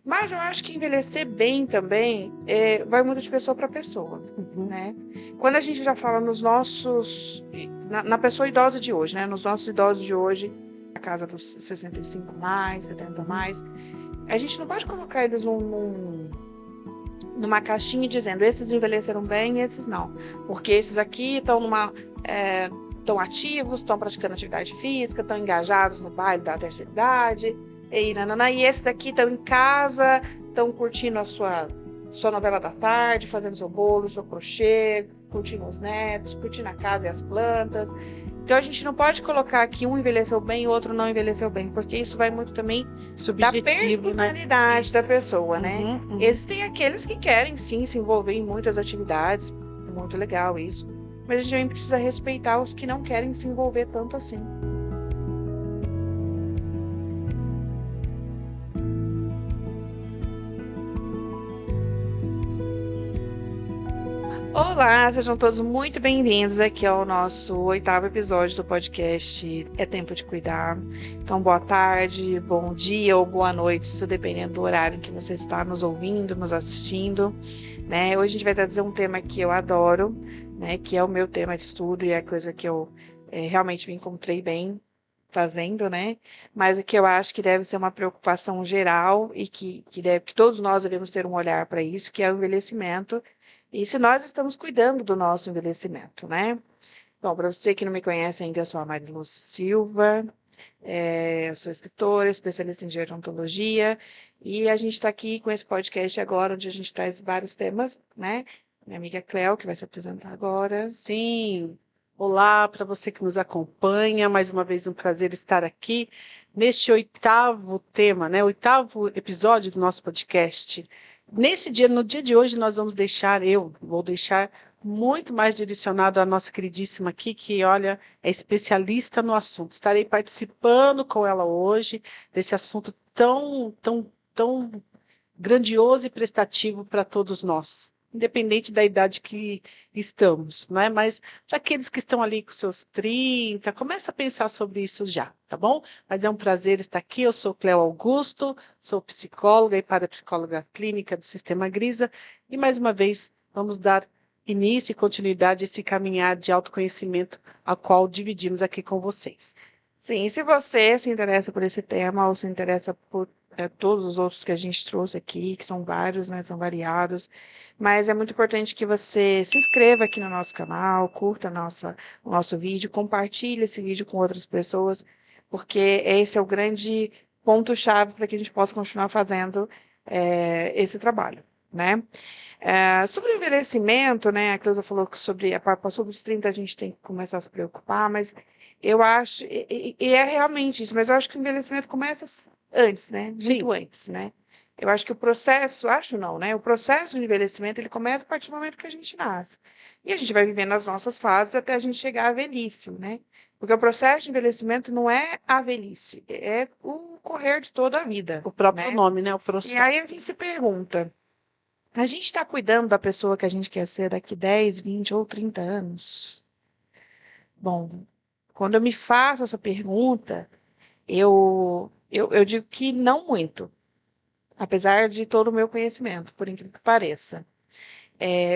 Mas eu acho que envelhecer bem também vai muito de pessoa para pessoa, né? Quando a gente já fala nos nossos... Na pessoa idosa de hoje, né? Nos nossos idosos de hoje, na casa dos 65 mais, 70 mais, a gente não pode colocar eles numa caixinha dizendo esses envelheceram bem e esses não. Porque esses aqui estão ativos, estão praticando atividade física, estão engajados no baile da terceira idade, e esses aqui estão em casa, estão curtindo a sua novela da tarde, fazendo seu bolo, seu crochê, curtindo os netos, curtindo a casa e as plantas. Então a gente não pode colocar que um envelheceu bem e o outro não envelheceu bem, porque isso vai muito também da personalidade da pessoa, né? Existem aqueles que querem sim se envolver em muitas atividades, é muito legal isso, mas a gente também precisa respeitar os que não querem se envolver tanto assim. Olá, sejam todos muito bem-vindos aqui ao nosso 8º episódio do podcast É Tempo de Cuidar. Então, boa tarde, bom dia ou boa noite, isso dependendo do horário em que você está nos ouvindo, nos assistindo, né? Hoje a gente vai trazer um tema que eu adoro, né? Que é o meu tema de estudo e é a coisa que eu realmente me encontrei bem fazendo, né? Mas é que eu acho que deve ser uma preocupação geral e que todos nós devemos ter um olhar para isso, que é o envelhecimento. E se nós estamos cuidando do nosso envelhecimento, né? Bom, para você que não me conhece ainda, eu sou a Marilúcia Silva, eu sou escritora, especialista em gerontologia, e a gente está aqui com esse podcast agora, onde a gente traz vários temas, né? Minha amiga Cléo, que vai se apresentar agora. Sim, olá para você que nos acompanha, mais uma vez um prazer estar aqui neste 8º tema, né? 8º episódio do nosso podcast. No dia de hoje, eu vou deixar muito mais direcionado à nossa queridíssima aqui, que, olha, é especialista no assunto. Estarei participando com ela hoje desse assunto tão grandioso e prestativo para todos nós, independente da idade que estamos, não é? Mas para aqueles que estão ali com seus 30, começa a pensar sobre isso já, tá bom? Mas é um prazer estar aqui. Eu sou Cléo Augusto, sou psicóloga e parapsicóloga clínica do Sistema Grisa, e mais uma vez vamos dar início e continuidade a esse caminhar de autoconhecimento ao qual dividimos aqui com vocês. Sim, e se você se interessa por esse tema ou se interessa por todos os outros que a gente trouxe aqui, que são vários, né, são variados, mas é muito importante que você se inscreva aqui no nosso canal, curta o nosso vídeo, compartilhe esse vídeo com outras pessoas, porque esse é o grande ponto-chave para que a gente possa continuar fazendo esse trabalho, né? Sobre o envelhecimento, né, a Cleusa falou que passou dos 30 a gente tem que começar a se preocupar, mas eu acho, e é realmente isso, mas eu acho que o envelhecimento começa antes, né? Muito antes, né? Eu acho que o processo, acho não, né? O processo de envelhecimento, ele começa a partir do momento que a gente nasce. E a gente vai vivendo as nossas fases até a gente chegar à velhice, né? Porque o processo de envelhecimento não é a velhice, é o correr de toda a vida. O próprio nome, né? O processo. E aí a gente se pergunta, a gente está cuidando da pessoa que a gente quer ser daqui 10, 20 ou 30 anos? Bom, quando eu me faço essa pergunta, eu digo que não muito, apesar de todo o meu conhecimento, por incrível que pareça.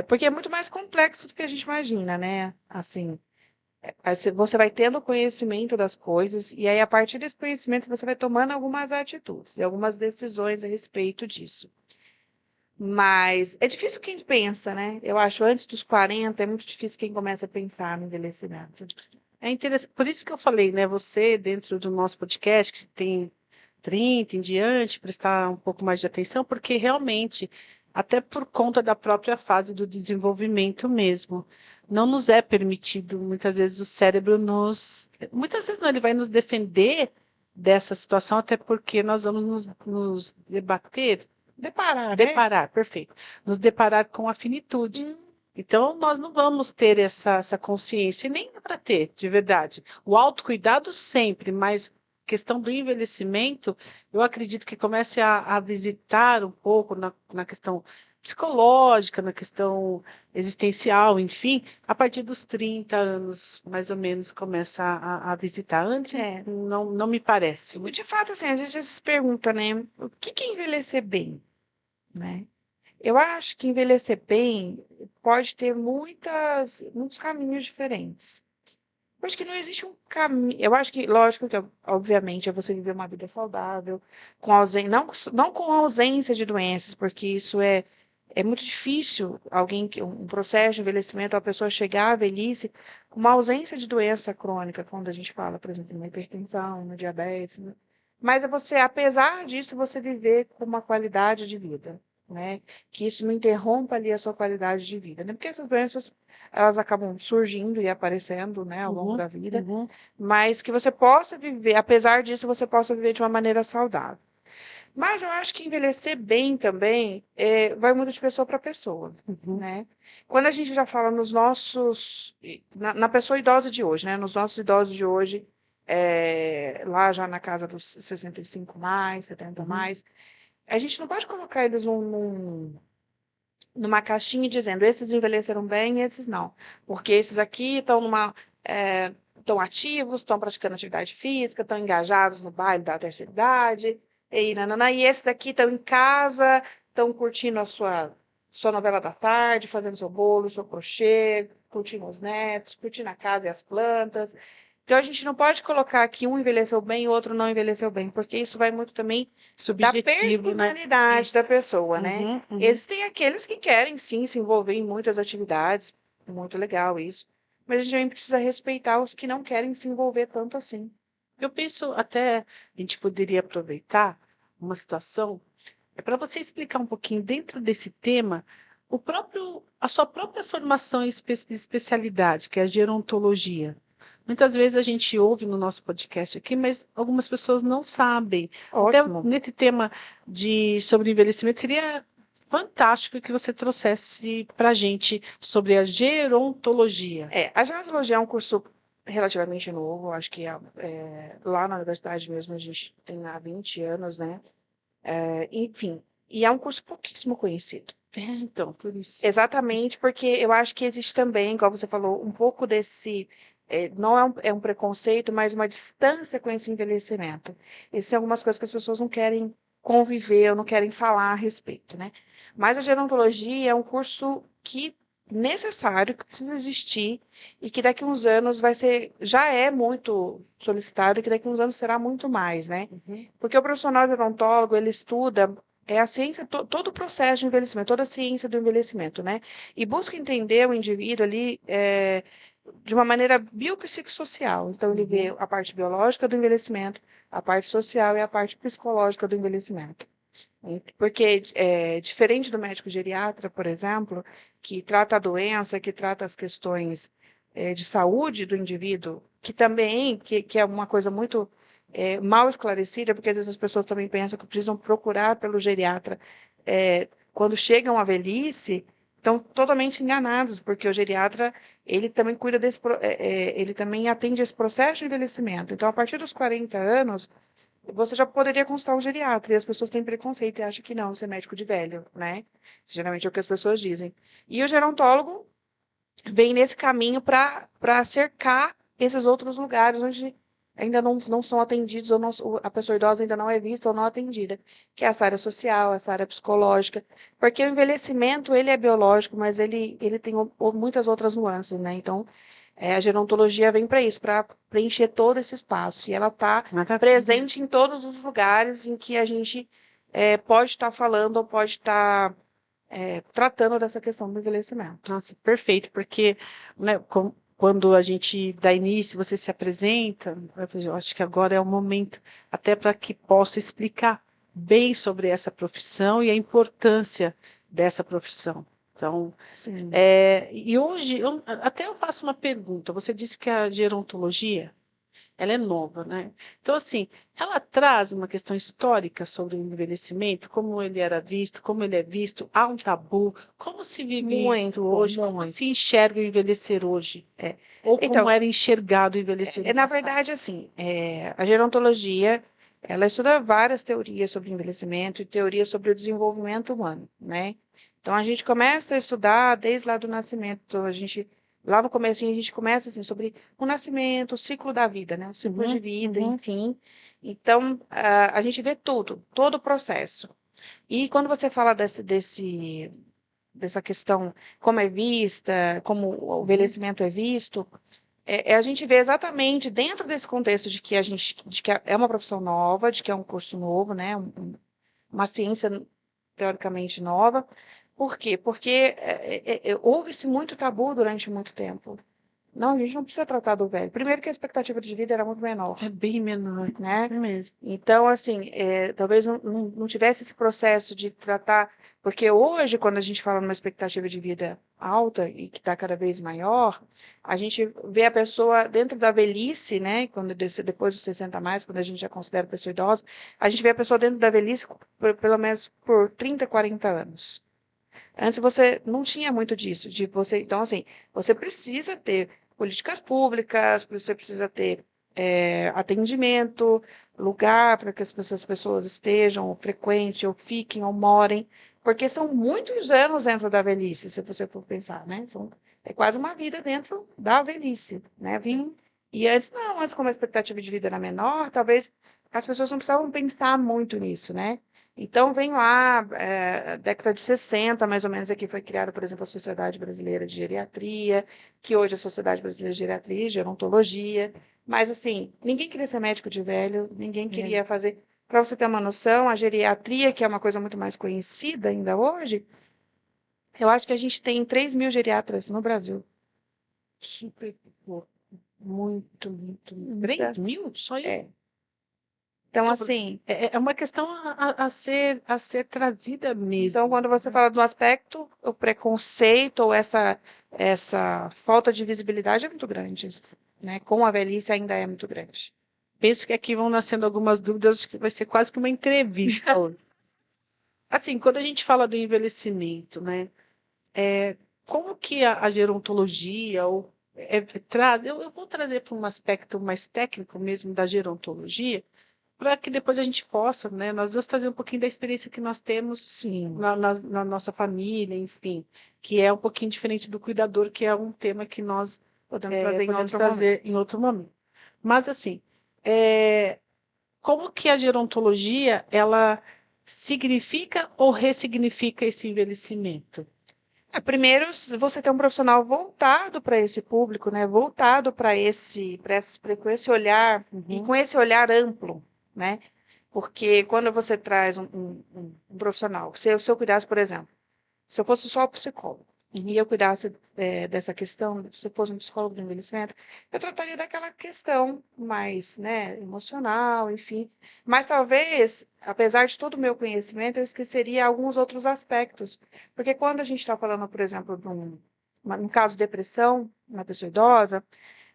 Porque é muito mais complexo do que a gente imagina, né? Assim, você vai tendo conhecimento das coisas, e aí, a partir desse conhecimento, você vai tomando algumas atitudes e algumas decisões a respeito disso. Mas é difícil quem pensa, né? Eu acho, antes dos 40, é muito difícil quem começa a pensar no envelhecimento. É interessante, por isso que eu falei, né? Você, dentro do nosso podcast, que tem 30 em diante, prestar um pouco mais de atenção, porque realmente, até por conta da própria fase do desenvolvimento mesmo, não nos é permitido, muitas vezes o cérebro muitas vezes não, ele vai nos defender dessa situação, até porque nós vamos nos deparar, perfeito, nos deparar com a finitude. Então, nós não vamos ter essa consciência, e nem é para ter, de verdade. O autocuidado sempre, mas questão do envelhecimento, eu acredito que comece a visitar um pouco na questão psicológica, na questão existencial, enfim, a partir dos 30 anos, mais ou menos, começa a visitar. Antes, não me parece. De fato, assim, a gente se pergunta, né? O que é envelhecer bem, né? Eu acho que envelhecer bem pode ter muitos caminhos diferentes. Eu acho que não existe um caminho. Eu acho que, lógico, que obviamente é você viver uma vida saudável, não com ausência de doenças, porque isso é muito difícil um processo de envelhecimento, a pessoa chegar à velhice com uma ausência de doença crônica, quando a gente fala, por exemplo, na hipertensão, no diabetes, né? Mas é você, apesar disso, você viver com uma qualidade de vida, né? Que isso não interrompa ali a sua qualidade de vida, né? Porque essas doenças, elas acabam surgindo e aparecendo, né, ao longo da vida, mas que você possa viver, apesar disso, você possa viver de uma maneira saudável. Mas eu acho que envelhecer bem também vai muito de pessoa para pessoa, né? Quando a gente já fala na pessoa idosa de hoje, né? Nos nossos idosos de hoje, lá já na casa dos 65 mais, 70 mais, a gente não pode colocar eles numa caixinha dizendo esses envelheceram bem e esses não. Porque esses aqui estão ativos, estão praticando atividade física, estão engajados no baile da terceira idade, e esses aqui estão em casa, estão curtindo a sua novela da tarde, fazendo seu bolo, seu crochê, curtindo os netos, curtindo a casa e as plantas. Então, a gente não pode colocar que um envelheceu bem e o outro não envelheceu bem, porque isso vai muito também da personalidade da pessoa, né? Existem aqueles que querem, sim, se envolver em muitas atividades, muito legal isso, mas a gente também precisa respeitar os que não querem se envolver tanto assim. Eu penso até, a gente poderia aproveitar uma situação, para você explicar um pouquinho dentro desse tema, a sua própria formação e especialidade, que é a gerontologia. Muitas vezes a gente ouve no nosso podcast aqui, mas algumas pessoas não sabem. Até nesse tema sobre envelhecimento, seria fantástico que você trouxesse para a gente sobre a gerontologia. A gerontologia é um curso relativamente novo, acho que lá na universidade mesmo a gente tem há 20 anos, né? Enfim, e é um curso pouquíssimo conhecido. Então, por isso. Exatamente, porque eu acho que existe também, como você falou, um pouco desse. Não é um preconceito, mas uma distância com esse envelhecimento. Existem algumas coisas que as pessoas não querem conviver ou não querem falar a respeito, né? Mas a gerontologia é um curso necessário, que precisa existir e que daqui a uns anos já é muito solicitado e que daqui a uns anos será muito mais, né? Porque o profissional gerontólogo, ele estuda a ciência, todo o processo de envelhecimento, toda a ciência do envelhecimento, né? E busca entender o indivíduo ali de uma maneira biopsicossocial. Então, ele vê a parte biológica do envelhecimento, a parte social e a parte psicológica do envelhecimento. Porque, diferente do médico geriatra, por exemplo, que trata a doença, que trata as questões de saúde do indivíduo, que também, que é uma coisa muito mal esclarecida, porque às vezes as pessoas também pensam que precisam procurar pelo geriatra quando chegam à velhice, estão totalmente enganados, porque o geriatra, ele também cuida ele também atende esse processo de envelhecimento. Então, a partir dos 40 anos, você já poderia consultar um geriatra, e as pessoas têm preconceito e acham que não, você é médico de velho, né? Geralmente é o que as pessoas dizem. E o gerontólogo vem nesse caminho para cercar esses outros lugares onde ainda não são atendidos, a pessoa idosa ainda não é vista ou não atendida, que é essa área social, essa área psicológica, porque o envelhecimento, ele é biológico, mas ele tem muitas outras nuances, né? Então, a gerontologia vem para isso, para preencher todo esse espaço, e ela está presente em todos os lugares em que a gente pode estar falando ou pode estar tratando dessa questão do envelhecimento. Nossa, perfeito, porque, né, quando a gente dá início, você se apresenta, eu acho que agora é o momento até para que possa explicar bem sobre essa profissão e a importância dessa profissão. Então, e hoje, até eu faço uma pergunta, você disse que a gerontologia, ela é nova, né? Então, assim, ela traz uma questão histórica sobre o envelhecimento, como ele era visto, como ele é visto, há um tabu, como se vive muito hoje, como se enxerga o envelhecer hoje, ou como era enxergado o envelhecer. Na verdade, assim, a gerontologia, ela estuda várias teorias sobre envelhecimento e teorias sobre o desenvolvimento humano, né? Então, a gente começa a estudar desde lá do nascimento. Lá no comecinho, a gente começa assim, sobre o nascimento, o ciclo da vida, né? O ciclo de vida, enfim. Então, a gente vê tudo, todo o processo. E quando você fala dessa questão, como é vista, como o envelhecimento é visto, a gente vê exatamente dentro desse contexto de que é uma profissão nova, de que é um curso novo, né? Uma ciência teoricamente nova. Por quê? Porque houve-se muito tabu durante muito tempo. Não, a gente não precisa tratar do velho. Primeiro que a expectativa de vida era muito menor. É bem menor, né? isso mesmo. Então, assim, talvez não tivesse esse processo de tratar, porque hoje, quando a gente fala numa expectativa de vida alta e que está cada vez maior, a gente vê a pessoa dentro da velhice, né? Depois dos 60 a mais, quando a gente já considera a pessoa idosa, a gente vê a pessoa dentro da velhice pelo menos por 30, 40 anos. Antes você não tinha muito disso, então assim, você precisa ter políticas públicas, você precisa ter atendimento, lugar para que as pessoas estejam, ou frequentem, ou fiquem, ou morem, porque são muitos anos dentro da velhice, se você for pensar, né? É quase uma vida dentro da velhice, né? E antes não, antes como a expectativa de vida era menor, talvez as pessoas não precisavam pensar muito nisso, né? Então, vem lá, década de 60, mais ou menos, aqui foi criada, por exemplo, a Sociedade Brasileira de Geriatria, que hoje é a Sociedade Brasileira de Geriatria e Gerontologia. Mas, assim, ninguém queria ser médico de velho, ninguém queria fazer. Para você ter uma noção, a geriatria, que é uma coisa muito mais conhecida ainda hoje, eu acho que a gente tem 3 mil geriatras no Brasil. Super pouco. Muito, muito. Então, 3 mil? Só isso? Então, Não, assim, é uma questão a ser trazida mesmo. então, quando você fala do aspecto, o preconceito ou essa falta de visibilidade é muito grande, né? Com a velhice ainda é muito grande. Penso que aqui vão nascendo algumas dúvidas, acho que vai ser quase que uma entrevista hoje. Assim, quando a gente fala do envelhecimento, né? Como que a gerontologia, eu vou trazer para um aspecto mais técnico mesmo da gerontologia, para que depois a gente possa, né, nós duas trazer um pouquinho da experiência que nós temos Sim. na nossa família, enfim, que é um pouquinho diferente do cuidador, que é um tema que nós podemos trazer em outro momento. Mas, assim, como que a gerontologia, ela significa ou ressignifica esse envelhecimento? Primeiro, você ter um profissional voltado para esse público, né? Voltado com esse olhar, e com esse olhar amplo, né? Porque quando você traz um profissional, se eu cuidasse, por exemplo, se eu fosse só psicólogo, e eu cuidasse dessa questão, se eu fosse um psicólogo do envelhecimento, eu trataria daquela questão mais, né, emocional, enfim. Mas talvez, apesar de todo o meu conhecimento, eu esqueceria alguns outros aspectos. Porque quando a gente está falando, por exemplo, um caso de depressão, uma pessoa idosa,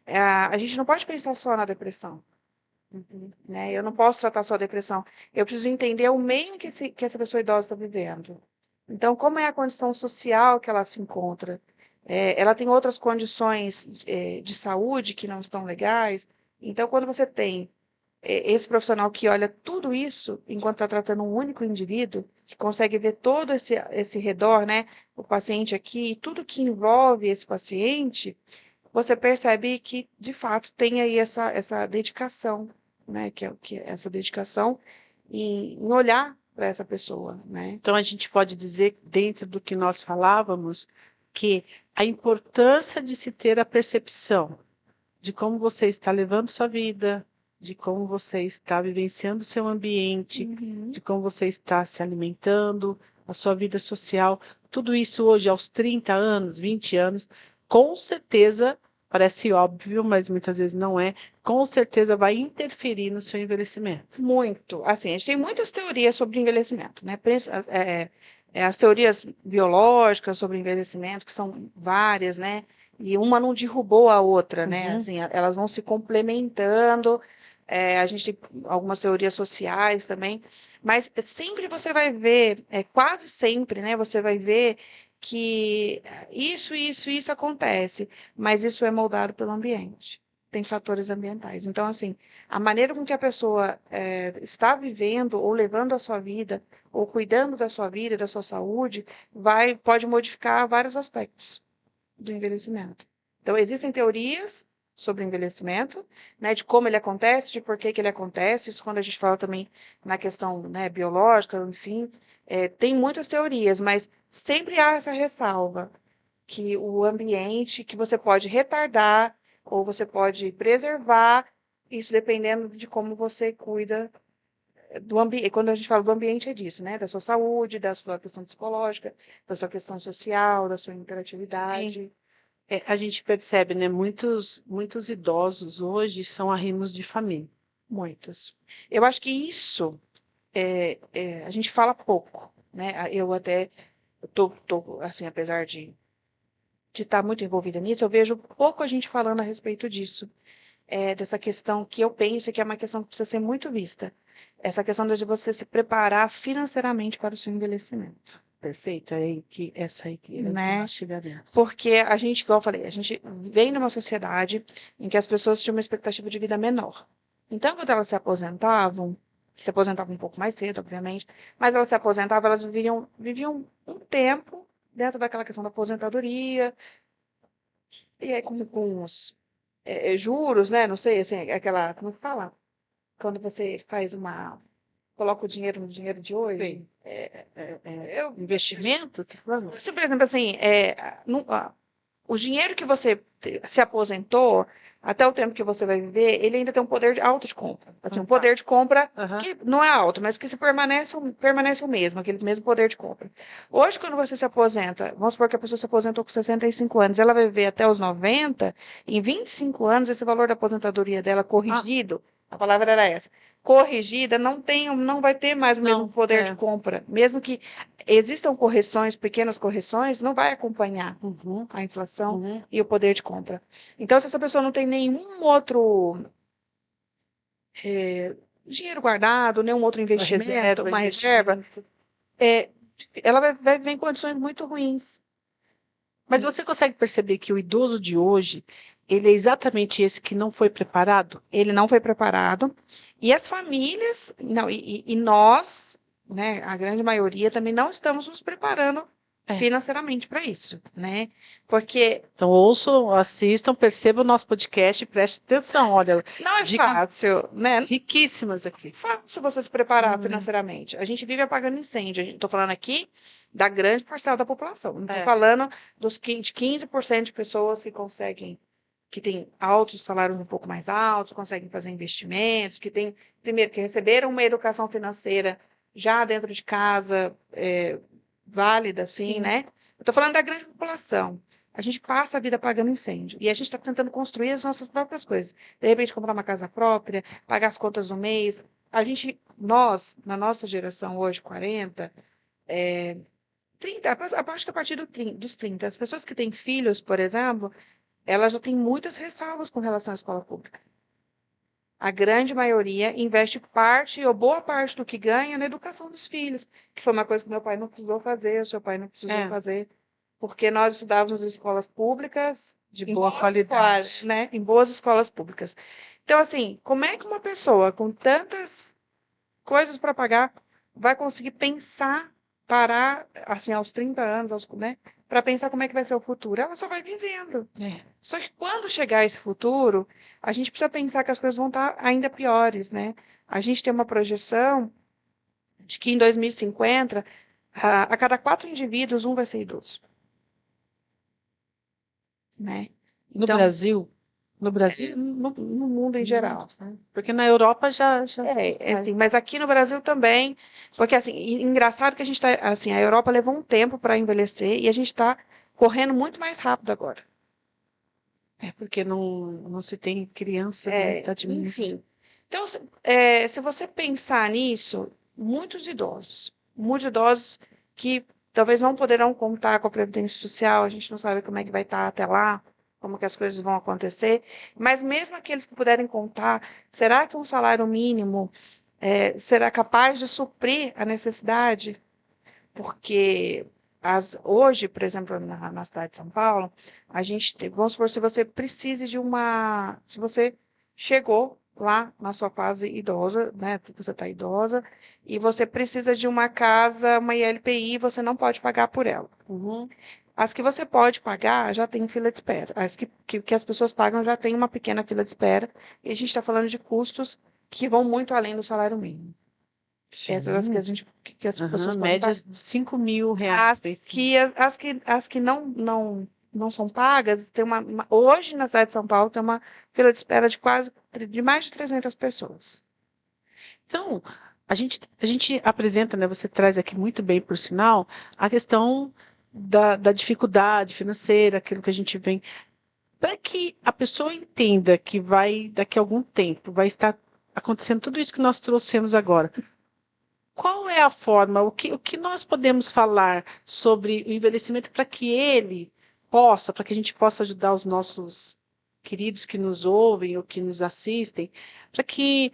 a gente não pode pensar só na depressão. Né? Eu não posso tratar só a depressão. Eu preciso entender o meio que essa pessoa idosa está vivendo. Então, como é a condição social que ela se encontra? Ela tem outras condições de saúde que não estão legais. Então, quando você tem esse profissional que olha tudo isso, enquanto está tratando um único indivíduo, que consegue ver todo esse redor, né? O paciente aqui, tudo que envolve esse paciente, você percebe que, de fato, tem aí essa dedicação, né? Que é essa dedicação em olhar para essa pessoa, né? Então, a gente pode dizer, dentro do que nós falávamos, que a importância de se ter a percepção de como você está levando sua vida, de como você está vivenciando seu ambiente, de como você está se alimentando, a sua vida social, tudo isso hoje, aos 30 anos, 20 anos, com certeza, parece óbvio, mas muitas vezes não é, com certeza vai interferir no seu envelhecimento. Muito. Assim, a gente tem muitas teorias sobre envelhecimento, né? As teorias biológicas sobre envelhecimento, que são várias, né? E uma não derrubou a outra, né? Assim, elas vão se complementando. A gente tem algumas teorias sociais também, mas sempre você vai ver, quase sempre, né? Você vai ver que isso acontece, mas isso é moldado pelo ambiente. tem fatores ambientais. Então, assim, a maneira com que a pessoa está vivendo ou levando a sua vida, ou cuidando da sua vida, da sua saúde, pode modificar vários aspectos do envelhecimento. Então, existem teorias sobre o envelhecimento, né, de como ele acontece, de por que que ele acontece, isso quando a gente fala também na questão, né, biológica, enfim, tem muitas teorias, mas sempre há essa ressalva, que o ambiente, que você pode retardar, ou você pode preservar, isso dependendo de como você cuida do ambiente. Quando a gente fala do ambiente, é disso, né? Da sua saúde, da sua questão psicológica, da sua questão social, da sua interatividade. A gente percebe, né? Muitos idosos hoje são arrimos de família. Muitos. Eu acho que isso a gente fala pouco, né? Eu até tô assim, apesar de estar muito envolvida nisso, eu vejo pouco a gente falando a respeito disso, dessa questão que eu penso que é uma questão que precisa ser muito vista. Essa questão de você se preparar financeiramente para o seu envelhecimento. Perfeito, essa aí que Né? nós chegaremos. Porque a gente, igual eu falei, a gente vem numa sociedade em que as pessoas tinham uma expectativa de vida menor. Então, quando elas se aposentavam um pouco mais cedo, obviamente, mas elas se aposentavam, elas viviam um tempo dentro daquela questão da aposentadoria, e aí com os juros, né? Não sei, assim, aquela, como que fala? Quando você coloca o dinheiro no dinheiro de hoje. Sim. Investimento? Se, por exemplo, assim, o dinheiro que você se aposentou, até o tempo que você vai viver, ele ainda tem um poder alto de compra. Assim, um poder de compra que não é alto, mas que se permanece o mesmo, aquele mesmo poder de compra. Hoje, quando você se aposenta, vamos supor que a pessoa se aposentou com 65 anos, ela vai viver até os 90, em 25 anos, esse valor da aposentadoria dela corrigido, a palavra era essa, corrigida, não vai ter mais o mesmo poder de compra. Mesmo que existam correções, pequenas correções, não vai acompanhar a inflação e o poder de compra. Então, se essa pessoa não tem nenhum outro dinheiro guardado, nenhum outro investimento, uma reserva, ela vai viver em condições muito ruins. Mas você consegue perceber que o idoso de hoje, ele é exatamente esse que não foi preparado? Ele não foi preparado. E as famílias, não, e nós, né, a grande maioria, também não estamos nos preparando financeiramente para isso, né? Porque... Então, ouçam, assistam, percebam o nosso podcast e prestem atenção. Olha, não é fácil, né? Riquíssimas aqui. Fácil você se preparar financeiramente. A gente vive apagando incêndio. Estou falando aqui da grande parcela da população. Não estou falando de 15% de pessoas que têm altos salários um pouco mais altos, conseguem fazer investimentos, primeiro, que receberam uma educação financeira já dentro de casa, válida, assim, né? Eu estou falando da grande população. A gente passa a vida apagando incêndio. E a gente está tentando construir as nossas próprias coisas. De repente, comprar uma casa própria, pagar as contas do mês. Nós, na nossa geração hoje, 40, 30, acho que a partir dos 30, as pessoas que têm filhos, por exemplo, elas já têm muitas ressalvas com relação à escola pública. A grande maioria investe parte ou boa parte do que ganha na educação dos filhos, que foi uma coisa que meu pai não precisou fazer, o seu pai não precisou fazer, porque nós estudávamos em escolas públicas de boa qualidade, né? Em boas escolas públicas. Então, assim, como é que uma pessoa com tantas coisas para pagar vai conseguir parar, assim, aos 30 anos, né? Para pensar como é que vai ser o futuro? Ela só vai vivendo. Só que quando chegar esse futuro, a gente precisa pensar que as coisas vão estar ainda piores, né? A gente tem uma projeção de que em 2050, a cada 4 indivíduos, um vai ser idoso. Né? No Brasil? No Brasil? No mundo em geral. Porque na Europa já... assim, mas aqui no Brasil também, porque assim, engraçado que a gente está, assim, a Europa levou um tempo para envelhecer e a gente está correndo muito mais rápido agora. Porque não se tem criança, né? Tá diminuindo. Enfim. Então, se você pensar nisso, muitos idosos que talvez não poderão contar com a Previdência Social, a gente não sabe como é que vai estar até lá, como que as coisas vão acontecer, mas mesmo aqueles que puderem contar, será que um salário mínimo será capaz de suprir a necessidade? Porque hoje, por exemplo, na cidade de São Paulo, a gente tem, vamos supor, se você precise se você chegou lá na sua fase idosa, né, você está idosa, e você precisa de uma casa, uma ILPI, você não pode pagar por ela. Uhum. As que você pode pagar já tem fila de espera. As que as pessoas pagam já tem uma pequena fila de espera, e a gente está falando de custos que vão muito além do salário mínimo. Essas que que as pessoas podem Médias pagar. de R$ 5.000. As que não são pagas, tem hoje na cidade de São Paulo tem uma fila de espera de mais de 300 pessoas. Então, a gente apresenta, né, você traz aqui muito bem, por sinal, a questão da dificuldade financeira, aquilo que a gente vem, para que a pessoa entenda que daqui a algum tempo, vai estar acontecendo tudo isso que nós trouxemos agora. Qual é a forma, o que nós podemos falar sobre o envelhecimento para que para que a gente possa ajudar os nossos queridos que nos ouvem ou que nos assistem, para que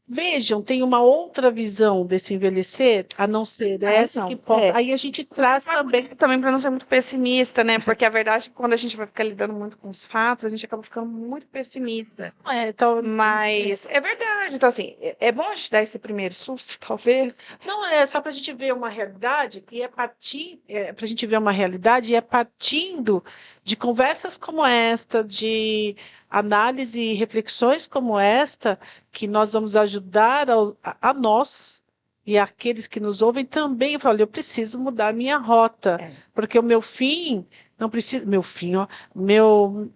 vejam, tem uma outra visão desse envelhecer, a não ser essa que pode. Aí a gente traz também para não ser muito pessimista, né? Porque a verdade é que quando a gente vai ficar lidando muito com os fatos, a gente acaba ficando muito pessimista. Então, Mas é verdade. Então, assim, é bom a gente dar esse primeiro susto, talvez. não é só para a gente ver uma realidade para a gente ver uma realidade e é partindo de conversas como esta, de análise e reflexões como esta, que nós vamos ajudar a nós e aqueles que nos ouvem também. Falar, olha, eu preciso mudar minha rota, porque o meu fim não precisa, meu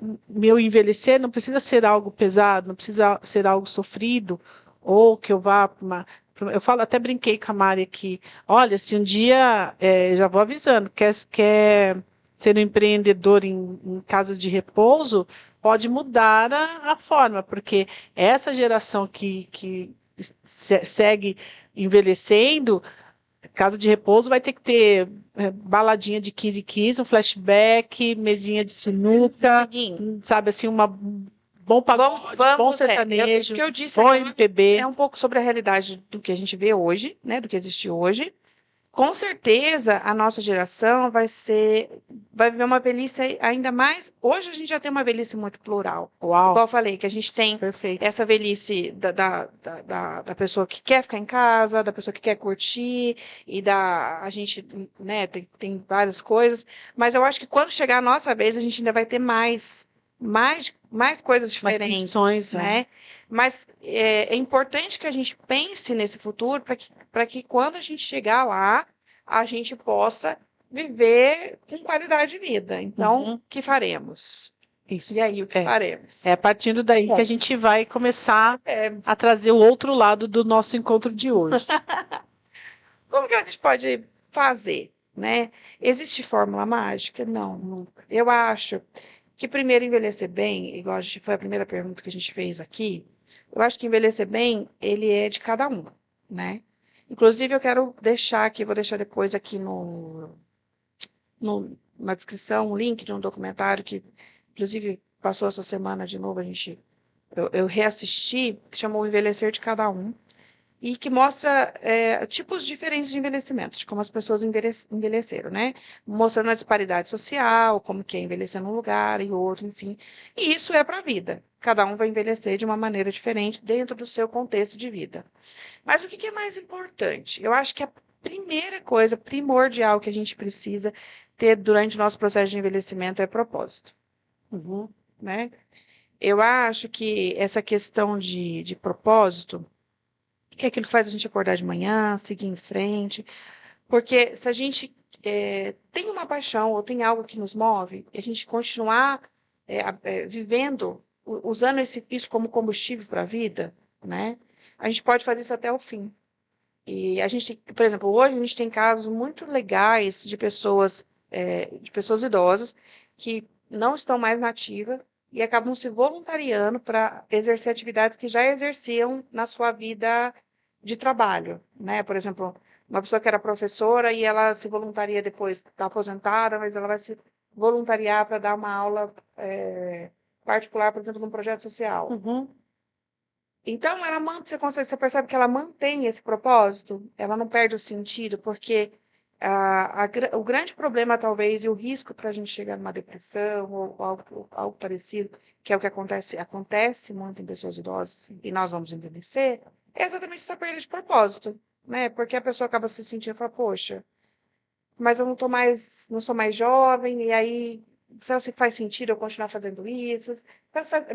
envelhecer não precisa ser algo pesado, não precisa ser algo sofrido, ou que eu vá para uma. Eu falo, até brinquei com a Mari aqui. Olha, se um dia, já vou avisando, quer ser um empreendedor em casas de repouso, pode mudar a forma, porque essa geração que segue envelhecendo, casa de repouso vai ter que ter baladinha de 15 um flashback, mesinha de sinuca, sabe assim, bom pagode, bom sertanejo, o que eu disse bom MPB. É um pouco sobre a realidade do que a gente vê hoje, né, do que existe hoje. Com certeza, a nossa geração vai viver uma velhice ainda mais. Hoje a gente já tem uma velhice muito plural. Uau. Igual eu falei, que a gente tem essa velhice da pessoa que quer ficar em casa, da pessoa que quer curtir, a gente, né, tem várias coisas. Mas eu acho que quando chegar a nossa vez, a gente ainda vai ter mais coisas diferentes, condições, né? Mas é importante que a gente pense nesse futuro para que quando a gente chegar lá, a gente possa viver com qualidade de vida. Então, o que faremos? Isso. E aí, o que faremos? É partindo daí que a gente vai começar a trazer o outro lado do nosso encontro de hoje. Como que a gente pode fazer, né? Existe fórmula mágica? Não, nunca. Eu acho que primeiro envelhecer bem, igual foi a primeira pergunta que a gente fez aqui, eu acho que envelhecer bem, ele é de cada um, né? Inclusive, eu quero deixar aqui, vou deixar depois aqui na descrição um link de um documentário que, inclusive, passou essa semana de novo, eu reassisti, que chamou Envelhecer de Cada Um, e que mostra tipos diferentes de envelhecimento, de como as pessoas envelheceram, né? Mostrando a disparidade social, como que é envelhecer num lugar e outro, enfim. E isso é para a vida. Cada um vai envelhecer de uma maneira diferente dentro do seu contexto de vida. Mas o que é mais importante? Eu acho que a primeira coisa primordial que a gente precisa ter durante o nosso processo de envelhecimento é propósito. Né? Eu acho que essa questão de propósito, que é aquilo que faz a gente acordar de manhã, seguir em frente. Porque se a gente tem uma paixão ou tem algo que nos move, e a gente continuar vivendo, usando isso como combustível para a vida, né? A gente pode fazer isso até o fim. E a gente, por exemplo, hoje a gente tem casos muito legais de pessoas idosas que não estão mais na ativa e acabam se voluntariando para exercer atividades que já exerciam na sua vida de trabalho, né? Por exemplo, uma pessoa que era professora e ela se voluntaria depois, está aposentada, mas ela vai se voluntariar para dar uma aula particular, por exemplo, num projeto social. Então, você percebe que ela mantém esse propósito, ela não perde o sentido, porque O grande problema, talvez, e o risco para a gente chegar numa depressão ou algo parecido, que é o que acontece muito em pessoas idosas, e nós vamos envelhecer, é exatamente essa perda de propósito, né? Porque a pessoa acaba se sentindo e fala, poxa, mas eu não sou mais jovem, e aí, será que faz sentido eu continuar fazendo isso?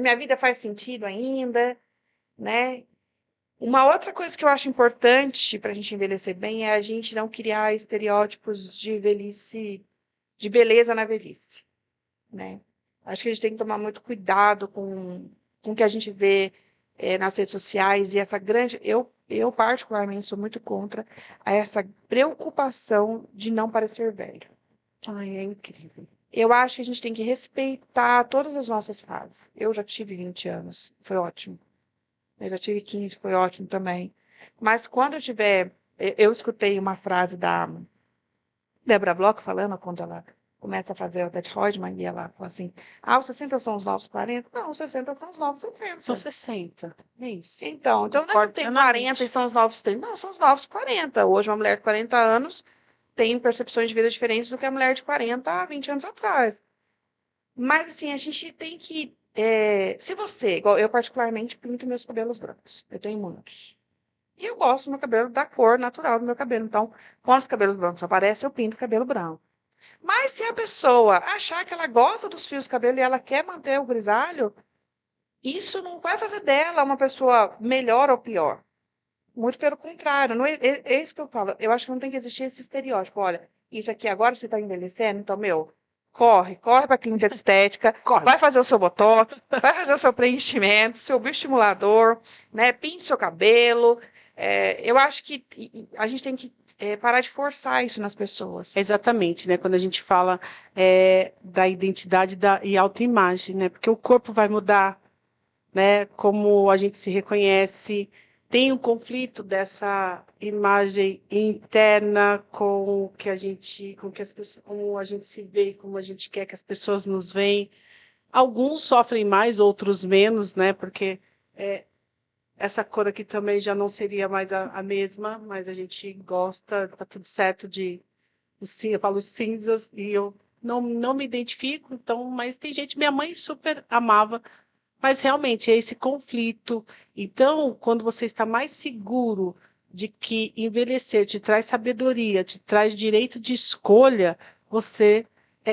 Minha vida faz sentido ainda, né? Uma outra coisa que eu acho importante para a gente envelhecer bem é a gente não criar estereótipos de velhice, de beleza na velhice, né? Acho que a gente tem que tomar muito cuidado com o que a gente vê nas redes sociais e essa grande. Eu particularmente sou muito contra essa preocupação de não parecer velho. Ai, é incrível. Eu acho que a gente tem que respeitar todas as nossas fases. Eu já tive 20 anos, foi ótimo. Eu já tive 15, foi ótimo também. Mas quando eu tiver. Eu escutei uma frase da Deborah Bloch falando, quando ela começa a fazer o Ted Reutemann, e ela fala assim: os 60 são os novos 40? Não, os 60 são os novos 60. São 60. É isso. Então não é que tem 40 e são os novos 30. Não, são os novos 40. Hoje, uma mulher de 40 anos tem percepções de vida diferentes do que a mulher de 40 há 20 anos atrás. Mas, assim, a gente tem que. Se você, igual eu particularmente, pinto meus cabelos brancos. Eu tenho muitos. E eu gosto do meu cabelo, da cor natural do meu cabelo. Então, quando os cabelos brancos aparecem, eu pinto o cabelo branco. Mas se a pessoa achar que ela gosta dos fios de cabelo e ela quer manter o grisalho, isso não vai fazer dela uma pessoa melhor ou pior. Muito pelo contrário. Não é isso que eu falo. Eu acho que não tem que existir esse estereótipo. Olha, isso aqui agora você está envelhecendo, então, corre para a clínica de estética, Corre. vai fazer o seu botox, vai fazer o seu preenchimento, seu bioestimulador, né? Pinte seu cabelo. Eu acho que a gente tem que parar de forçar isso nas pessoas. Exatamente, né? Quando a gente fala da identidade e autoimagem, né? Porque o corpo vai mudar, né? Como a gente se reconhece, tem um conflito dessa imagem interna com o que a gente, com que as pessoas, como a gente se vê, como a gente quer que as pessoas nos veem. Alguns sofrem mais, outros menos, né? Porque essa cor aqui também já não seria mais a mesma, mas a gente gosta, tá tudo certo eu falo cinzas e eu não me identifico, então, mas tem gente, minha mãe super amava, mas realmente é esse conflito. Então, quando você está mais seguro de que envelhecer te traz sabedoria, te traz direito de escolha, você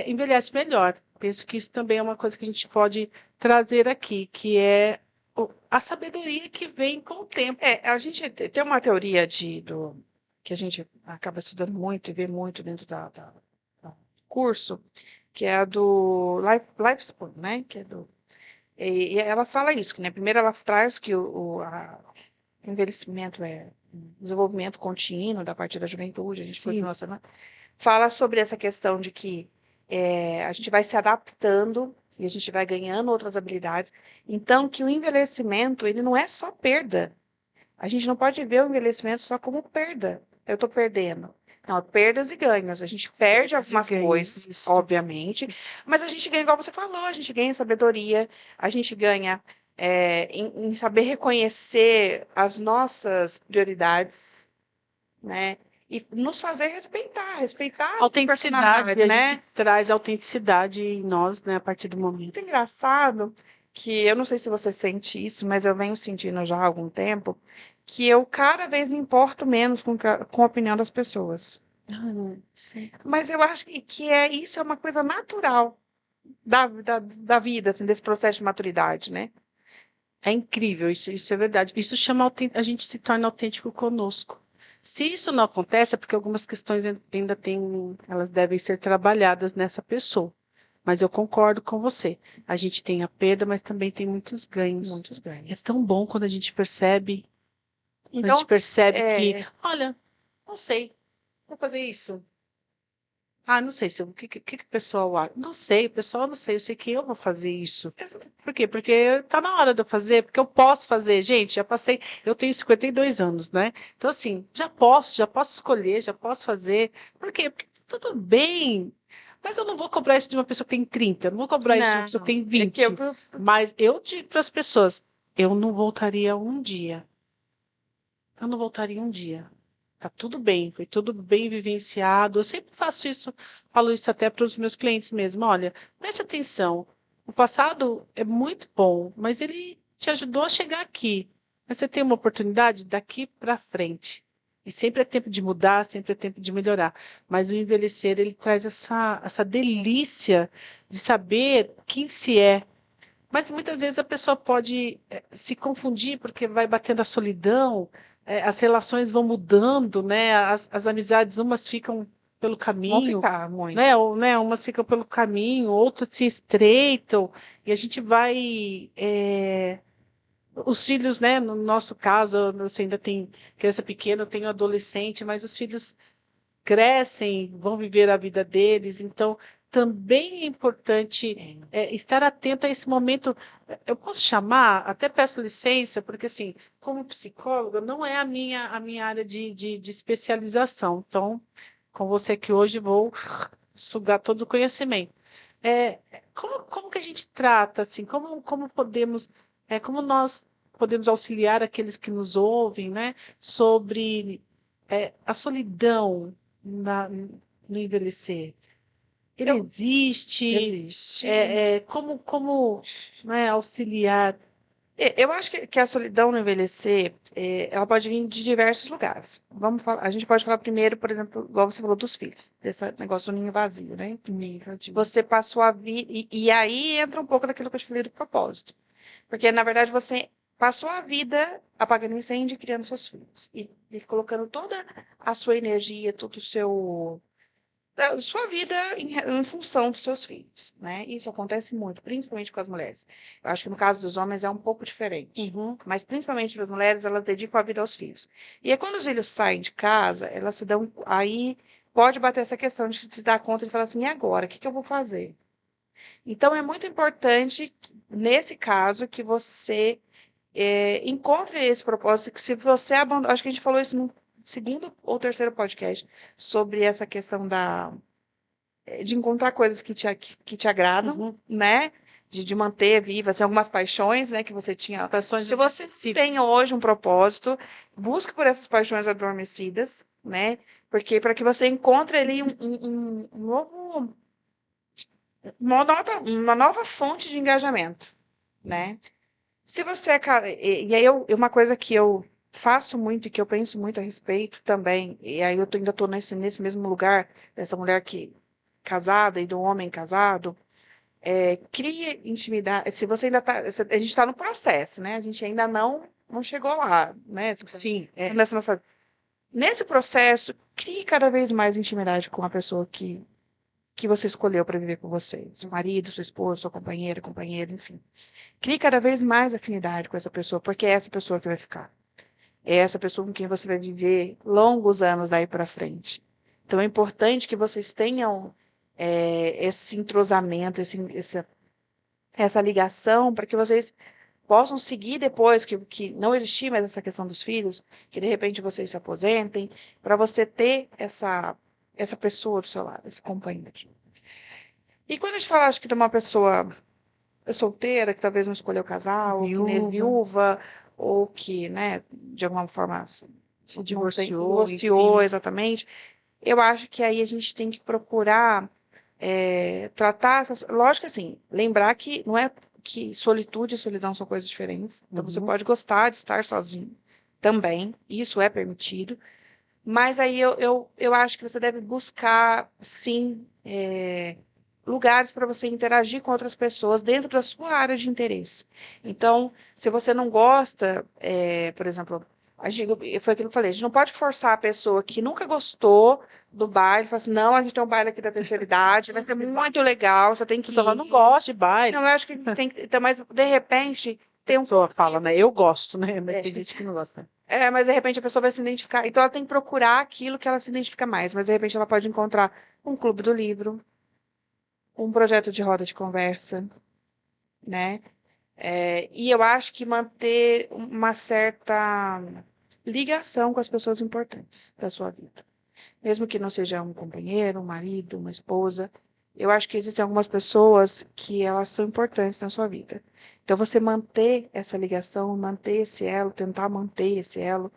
envelhece melhor. Penso que isso também é uma coisa que a gente pode trazer aqui, que é a sabedoria que vem com o tempo. A gente tem uma teoria que a gente acaba estudando muito e vê muito dentro do curso, que é a do Lifespan, né? Que é e ela fala isso, que né, primeiro ela traz que o envelhecimento é um desenvolvimento contínuo da parte da juventude, a gente continua sendo, fala sobre essa questão de que a gente vai se adaptando e a gente vai ganhando outras habilidades. Então, que o envelhecimento, ele não é só perda. A gente não pode ver o envelhecimento só como perda. Eu estou perdendo. Não, perdas e ganhos. A gente perde algumas coisas, isso, obviamente, mas a gente ganha, igual você falou, a gente ganha sabedoria, a gente ganha em saber reconhecer as nossas prioridades, né? E nos fazer respeitar a autenticidade, né? Traz autenticidade em nós, né, a partir do momento. Muito engraçado que eu não sei se você sente isso, mas eu venho sentindo já há algum tempo que eu cada vez me importo menos com a opinião das pessoas. Mas eu acho que isso é uma coisa natural da vida, assim, desse processo de maturidade, né? É incrível, isso é verdade. Isso chama a gente se torna autêntico conosco. Se isso não acontece, é porque algumas questões ainda elas devem ser trabalhadas nessa pessoa. Mas eu concordo com você. A gente tem a perda, mas também tem muitos ganhos. Muitos ganhos. É tão bom quando a gente percebe. Então, a gente percebe que, olha, não sei, vou fazer isso. Não sei o que o pessoal acha. Não sei, o pessoal não sei, eu sei que eu vou fazer isso. Por quê? Porque tá na hora de eu fazer, porque eu posso fazer. Gente, já passei, eu tenho 52 anos, né? Então, assim, já posso escolher, já posso fazer. Por quê? Porque tudo bem. Mas eu não vou cobrar isso de uma pessoa que tem 30, eu não vou cobrar isso de uma pessoa que tem 20. Mas eu digo para as pessoas, eu não voltaria um dia. Eu não voltaria um dia. tá tudo bem, foi tudo bem vivenciado. Eu sempre faço isso, falo isso até para os meus clientes mesmo. Olha, preste atenção. O passado é muito bom, mas ele te ajudou a chegar aqui. Mas você tem uma oportunidade daqui para frente. E sempre é tempo de mudar, sempre é tempo de melhorar. Mas o envelhecer, ele traz essa delícia de saber quem se é. Mas muitas vezes a pessoa pode se confundir porque vai batendo a solidão, as relações vão mudando, né? As amizades, umas ficam pelo Vão caminho, ficar muito. né? Ou, né? Umas ficam pelo caminho, outras se estreitam, e a gente vai. Os filhos, né? No nosso caso, você ainda tem criança pequena, eu tenho adolescente, mas os filhos crescem, vão viver a vida deles, então também é importante estar atento a esse momento. Eu posso chamar, até peço licença, porque assim, como psicóloga, não é a minha área de especialização. Então, com você aqui hoje, vou sugar todo o conhecimento. É, como que a gente trata, assim, como podemos, como nós podemos auxiliar aqueles que nos ouvem, né, sobre a solidão no envelhecer? Ele Eu, existe? existe. Como né, auxiliar? Eu acho que a solidão no envelhecer, ela pode vir de diversos lugares. Vamos falar, a gente pode falar primeiro, por exemplo, igual você falou dos filhos, desse negócio do ninho vazio, né? Ninho vazio. Você passou a vida, e aí entra um pouco daquilo que eu te falei do propósito. Porque, na verdade, você passou a vida apagando incêndio e criando seus filhos. E colocando toda a sua energia, todo o seu da sua vida em função dos seus filhos, né? Isso acontece muito, principalmente com as mulheres. Eu acho que no caso dos homens é um pouco diferente, mas principalmente para as mulheres, elas dedicam a vida aos filhos. E aí, quando os filhos saem de casa, elas se dão. Aí pode bater essa questão de se dar conta de falar assim: e agora? O que eu vou fazer? Então, é muito importante, nesse caso, que você encontre esse propósito, que se você abandonar. Acho que a gente falou isso no segundo ou terceiro podcast, sobre essa questão de encontrar coisas que te agradam, né? De manter viva, assim, algumas paixões, né, que você tinha. Paixões Se você tem hoje um propósito, busque por essas paixões adormecidas, né? Porque para que você encontre ali um novo, uma nova fonte de engajamento, né? Se você e aí uma coisa que eu faço muito e que eu penso muito a respeito também, e aí ainda estou nesse mesmo lugar dessa mulher que casada e do homem casado, cria intimidade. Se você ainda está, a gente está no processo, né? A gente ainda não chegou lá, né? Sim, Nesse processo, crie cada vez mais intimidade com a pessoa que você escolheu para viver com você, seu marido, sua esposa, sua companheira, companheiro, enfim. Crie cada vez mais afinidade com essa pessoa, porque é essa pessoa que vai ficar. É essa pessoa com quem você vai viver longos anos daí para frente. Então é importante que vocês tenham esse entrosamento, essa ligação, para que vocês possam seguir depois, que não existir mais essa questão dos filhos, que de repente vocês se aposentem, para você ter essa pessoa do seu lado, esse companheiro. E quando a gente fala, acho que de uma pessoa solteira, que talvez não escolheu casar, ou que nem viúva, ou que, né, de alguma forma se divorciou, exatamente. Eu acho que aí a gente tem que procurar tratar essas. Lógico assim, lembrar que não é que solitude e solidão são coisas diferentes. Então você pode gostar de estar sozinho também, isso é permitido. Mas aí eu acho que você deve buscar, sim, lugares para você interagir com outras pessoas dentro da sua área de interesse. Então, se você não gosta, por exemplo, foi aquilo que eu falei, a gente não pode forçar a pessoa que nunca gostou do baile, falar assim, não, a gente tem um baile aqui da terceira idade, vai ser muito legal, você tem que só não gosta de baile. Não, eu acho que tem que, então, mas de repente tem um pessoa fala, né? Eu gosto, né? Mas tem gente que não gosta. mas de repente a pessoa vai se identificar. Então ela tem que procurar aquilo que ela se identifica mais. Mas de repente ela pode encontrar um clube do livro, um projeto de roda de conversa, né? E eu acho que manter uma certa ligação com as pessoas importantes da sua vida. Mesmo que não seja um companheiro, um marido, uma esposa, eu acho que existem algumas pessoas que elas são importantes na sua vida. Então você manter essa ligação, manter esse elo, tentar manter esse elo,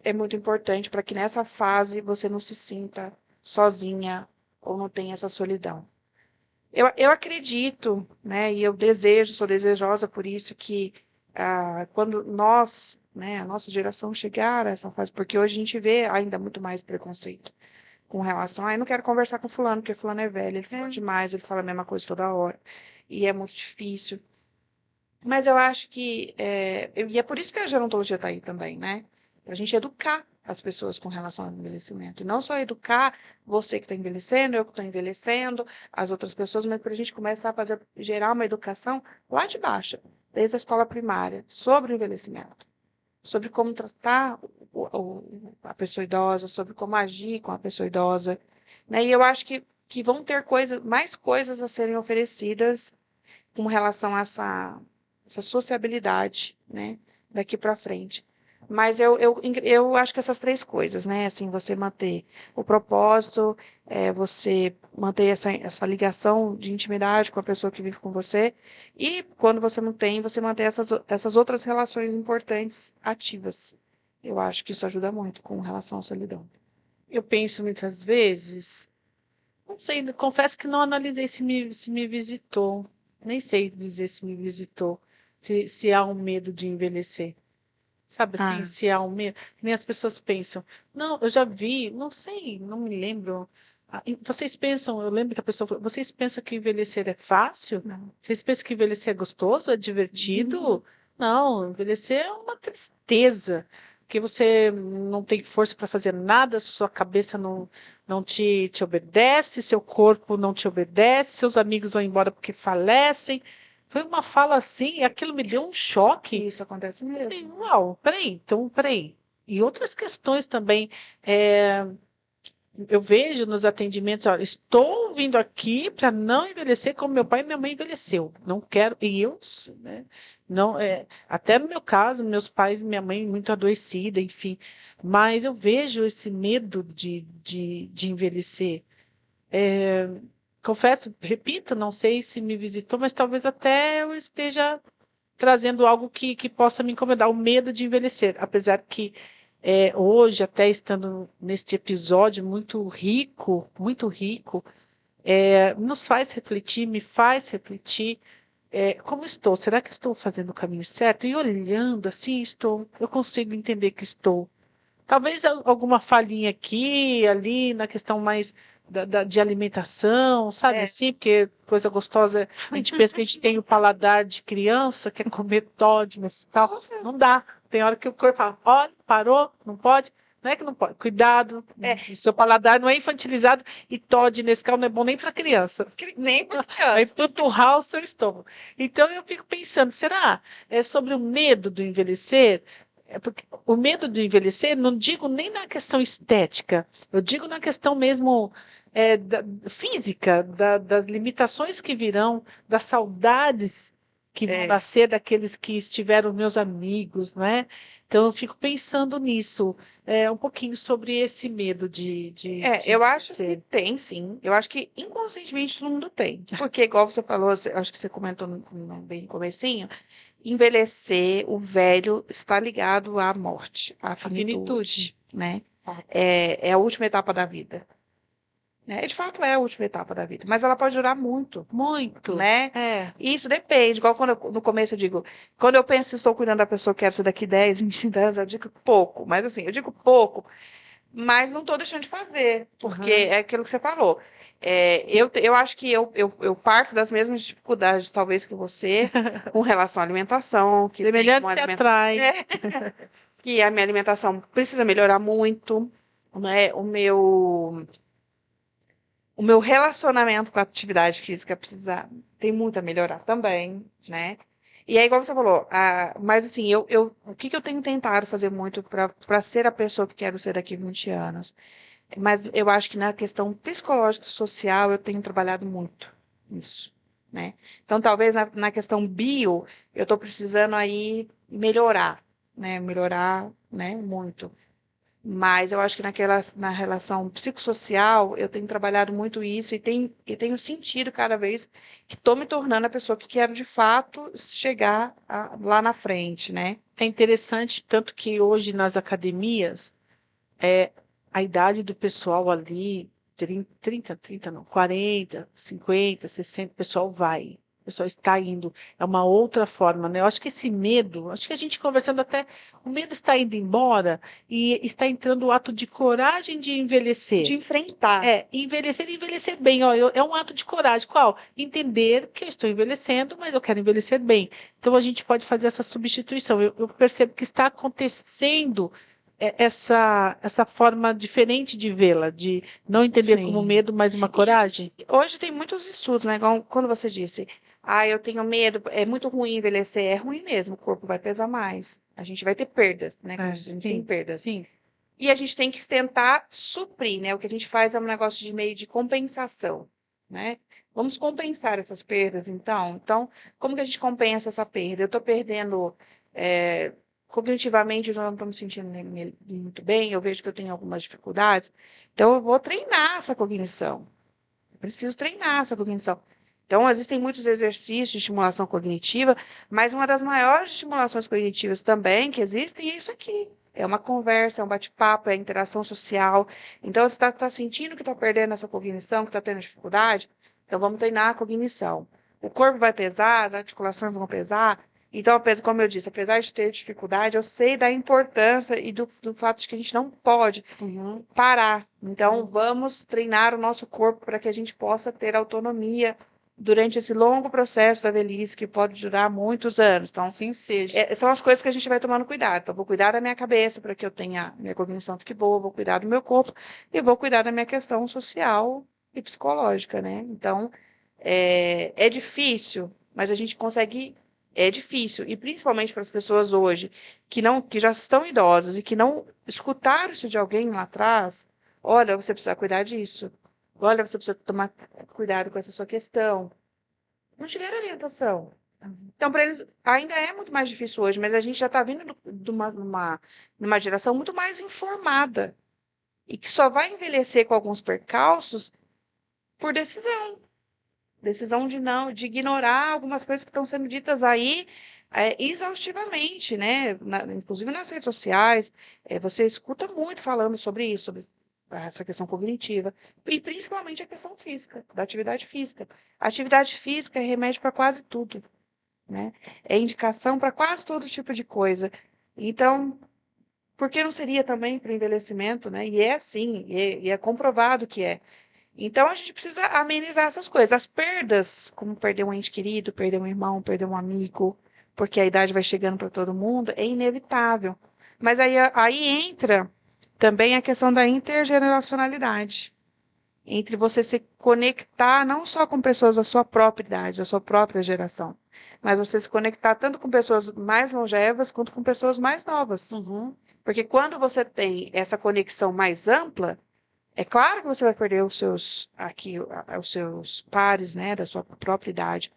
é muito importante para que nessa fase você não se sinta sozinha ou não tenha essa solidão. Eu acredito, né, e eu desejo, sou desejosa por isso, que quando nós, né, a nossa geração chegar a essa fase, porque hoje a gente vê ainda muito mais preconceito com relação a, eu não quero conversar com fulano, porque fulano é velho, ele fala demais, ele fala a mesma coisa toda hora, e é muito difícil. Mas eu acho que, e é por isso que a gerontologia está aí também, né? Para a gente educar as pessoas com relação ao envelhecimento. E não só educar você que está envelhecendo, eu que estou envelhecendo, as outras pessoas, mas para a gente começar a fazer, gerar uma educação lá de baixo, desde a escola primária, sobre o envelhecimento, sobre como tratar a pessoa idosa, sobre como agir com a pessoa idosa, né? E eu acho que vão ter mais coisas a serem oferecidas com relação a essa sociabilidade, né, daqui para frente. Mas eu acho que essas três coisas, né, assim, você manter o propósito, você manter essa ligação de intimidade com a pessoa que vive com você, e quando você não tem, você manter essas outras relações importantes ativas. Eu acho que isso ajuda muito com relação à solidão. Eu penso muitas vezes, não sei, confesso que não analisei se me visitou, nem sei dizer se me visitou, se há um medo de envelhecer. Sabe assim, Ah, se há um medo, nem as pessoas pensam. Não, eu já vi, não sei, não me lembro. Vocês pensam, eu lembro que a pessoa falou, vocês pensam que envelhecer é fácil? não. Vocês pensam que envelhecer é gostoso, é divertido? Não, envelhecer é uma tristeza, porque você não tem força para fazer nada, sua cabeça não te obedece, seu corpo não te obedece, seus amigos vão embora porque falecem. Foi uma fala assim, e aquilo me deu um choque. Isso acontece Eu falei, mesmo. uau, peraí, então, peraí. E outras questões também. é, eu vejo nos atendimentos, olha, estou vindo aqui para não envelhecer como meu pai e minha mãe envelheceu. Não quero, e eu, né, não, até no meu caso, meus pais e minha mãe muito adoecida, enfim. Mas eu vejo esse medo de envelhecer. Confesso, repito, não sei se me visitou, mas talvez até eu esteja trazendo algo que possa me incomodar, o medo de envelhecer. Apesar que hoje, até estando neste episódio muito rico, nos faz refletir, me faz refletir. Como estou? Será que estou fazendo o caminho certo? E olhando assim, eu consigo entender que estou. Talvez alguma falhinha aqui, ali, na questão mais de alimentação, sabe É. assim? Porque coisa gostosa, a gente pensa que a gente tem o paladar de criança, quer comer Toddy, mas tal. Não dá. Tem hora que o corpo fala, olha, parou, não pode. Não é que não pode. Cuidado, É, o seu paladar não é infantilizado e Toddy, nesse caso, não é bom nem para criança. nem para Vai criança. empanturrar o seu estômago. Então eu fico pensando, será? É sobre o medo do envelhecer? Porque o medo de envelhecer, não digo nem na questão estética, eu digo na questão mesmo física, das limitações que virão, das saudades que vão É. nascer daqueles que estiveram meus amigos, não é? Então eu fico pensando nisso, um pouquinho sobre esse medo de Eu acho que envelhecer. tem, sim. Eu acho que inconscientemente todo mundo tem. Porque, igual você falou, acho que você comentou bem no comecinho, envelhecer, o velho está ligado à morte, à A finitude. finitude, né? É a última etapa da vida. Né? De fato, é a última etapa da vida. Mas ela pode durar muito, Muito. né? E isso depende. Igual quando no começo eu digo, quando eu penso que estou cuidando da pessoa que quero ser daqui 10, 20 anos, eu digo pouco. Mas assim, eu digo pouco. Mas não estou deixando de fazer, porque Uhum. é aquilo que você falou. Eu acho que eu parto das mesmas dificuldades, talvez, que você, com relação à alimentação, que tem Semelhante uma se atrai. que a minha alimentação precisa melhorar muito, né? O meu relacionamento com a atividade física tem muito a melhorar também, né? E aí, igual você falou, mas assim, o que eu tenho tentado fazer muito para ser a pessoa que quero ser daqui a 20 anos? Mas eu acho que na questão psicológica e social eu tenho trabalhado muito nisso, né? Então, talvez na questão bio, eu estou precisando aí melhorar, né? Melhorar, né? Muito. Mas eu acho que na relação psicossocial, eu tenho trabalhado muito isso e tenho sentido cada vez que estou me tornando a pessoa que quero de fato chegar lá na frente, né? É interessante, tanto que hoje nas academias, a idade do pessoal ali, 30 não, 40, 50, 60, o pessoal vai. O pessoal está indo. É uma outra forma, né? Eu acho que esse medo, acho que a gente conversando até, o medo está indo embora e está entrando o ato de coragem de envelhecer. De enfrentar. Envelhecer e envelhecer bem. Ó, é um ato de coragem. Qual? Entender que eu estou envelhecendo, mas eu quero envelhecer bem. Então a gente pode fazer essa substituição. Eu percebo que está acontecendo essa forma diferente de vê-la, de não entender como medo, mas uma coragem. Hoje tem muitos estudos, né? Igual quando você disse, eu tenho medo, é muito ruim envelhecer. É ruim mesmo, o corpo vai pesar mais. A gente vai ter perdas, né? A gente tem perdas. Sim. E a gente tem que tentar suprir, né? O que a gente faz é um negócio de meio de compensação, né? Vamos compensar essas perdas, então. Então, como que a gente compensa essa perda? Eu estou perdendo cognitivamente, eu não estou me sentindo muito bem, eu vejo que eu tenho algumas dificuldades, então eu vou treinar essa cognição. Eu preciso treinar essa cognição. Então, existem muitos exercícios de estimulação cognitiva, mas uma das maiores estimulações cognitivas também que existem é isso aqui. É uma conversa, é um bate-papo, é a interação social. Então, você está sentindo que está perdendo essa cognição, que está tendo dificuldade? Então, vamos treinar a cognição. O corpo vai pesar, as articulações vão pesar. Então, como eu disse, apesar de ter dificuldade, eu sei da importância e do fato de que a gente não pode parar. Então, vamos treinar o nosso corpo para que a gente possa ter autonomia durante esse longo processo da velhice, que pode durar muitos anos. Então, assim seja. São as coisas que a gente vai tomando cuidado. Então, vou cuidar da minha cabeça para que eu tenha minha cognição fique boa, vou cuidar do meu corpo e vou cuidar da minha questão social e psicológica, né? Então, é difícil, mas a gente consegue. É difícil, e principalmente para as pessoas hoje que já estão idosas e que não escutaram isso de alguém lá atrás. Olha, você precisa cuidar disso. Olha, você precisa tomar cuidado com essa sua questão. Não tiveram orientação. Então, para eles, ainda é muito mais difícil hoje, mas a gente já está vindo numa geração muito mais informada e que só vai envelhecer com alguns percalços por decisão. Decisão de ignorar algumas coisas que estão sendo ditas aí exaustivamente, né? Inclusive nas redes sociais, você escuta muito falando sobre isso, sobre essa questão cognitiva, e principalmente a questão física, da atividade física. A atividade física é remédio para quase tudo, né? É indicação para quase todo tipo de coisa. Então, por que não seria também para o envelhecimento, né? E é assim, e é comprovado que é. Então, a gente precisa amenizar essas coisas. As perdas, como perder um ente querido, perder um irmão, perder um amigo, porque a idade vai chegando para todo mundo, é inevitável. Mas aí entra também a questão da intergeneracionalidade. Entre você se conectar não só com pessoas da sua própria idade, da sua própria geração, mas você se conectar tanto com pessoas mais longevas quanto com pessoas mais novas. Porque quando você tem essa conexão mais ampla, é claro que você vai perder os seus pares, né, da sua própria idade,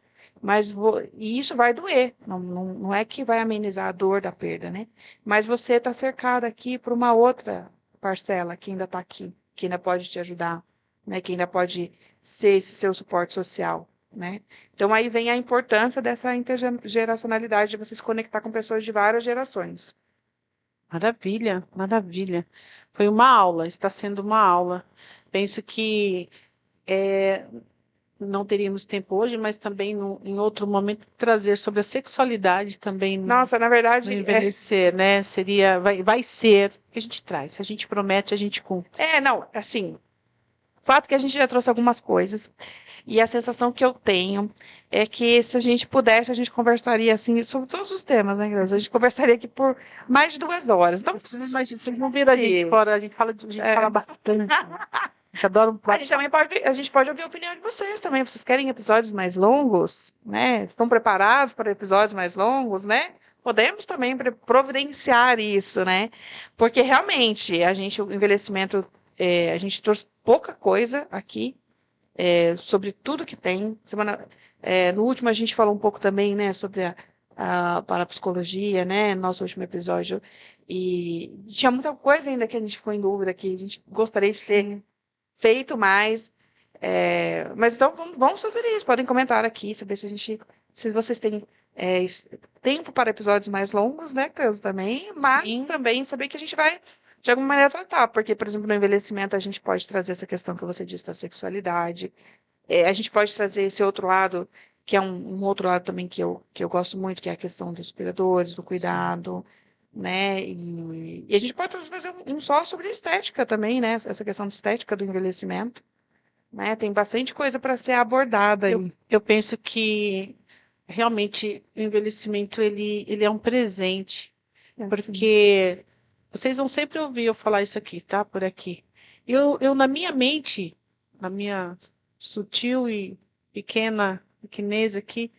e isso vai doer, não é que vai amenizar a dor da perda, né? Mas você está cercado aqui por uma outra parcela que ainda está aqui, que ainda pode te ajudar, né, que ainda pode ser esse seu suporte social, né? Então aí vem a importância dessa intergeracionalidade, de você se conectar com pessoas de várias gerações. Maravilha, maravilha. Foi uma aula, está sendo uma aula. Penso que não teríamos tempo hoje, mas também em outro momento trazer sobre a sexualidade também Nossa, na verdade, no envelhecer, né? Vai ser o que a gente traz. Se a gente promete, a gente cumpre. Não, assim, o fato que a gente já trouxe algumas coisas, e a sensação que eu tenho é que se a gente pudesse, a gente conversaria assim sobre todos os temas, né, Grazi? A gente conversaria aqui por mais de 2 horas. Então, Vocês não viram a gente fora, a gente fala bastante. A gente adora a gente pode ouvir a opinião de vocês também. Vocês querem episódios mais longos, né? Estão preparados para episódios mais longos, né? Podemos também providenciar isso, né? Porque realmente o envelhecimento, a gente trouxe pouca coisa aqui sobre tudo que tem. No último a gente falou um pouco também, né, sobre a parapsicologia, né, nosso último episódio. E tinha muita coisa ainda que a gente ficou em dúvida, que a gente gostaria de ter feito mais. Mas então vamos fazer isso. Podem comentar aqui, saber se vocês têm tempo para episódios mais longos, né, Cans, também, mas Sim. também saber que a gente vai, de alguma maneira, tratar, porque, por exemplo, no envelhecimento a gente pode trazer essa questão que você disse da sexualidade, a gente pode trazer esse outro lado, que é um outro lado também que eu gosto muito, que é a questão dos cuidadores, do cuidado, né? E a gente pode fazer um só sobre estética também, né? Essa questão de estética do envelhecimento, né? Tem bastante coisa para ser abordada aí. Eu penso que realmente o envelhecimento ele é um presente, porque vocês vão sempre ouvir eu falar isso aqui, tá? Por aqui. Eu na minha mente, na minha sutil e pequenez aqui,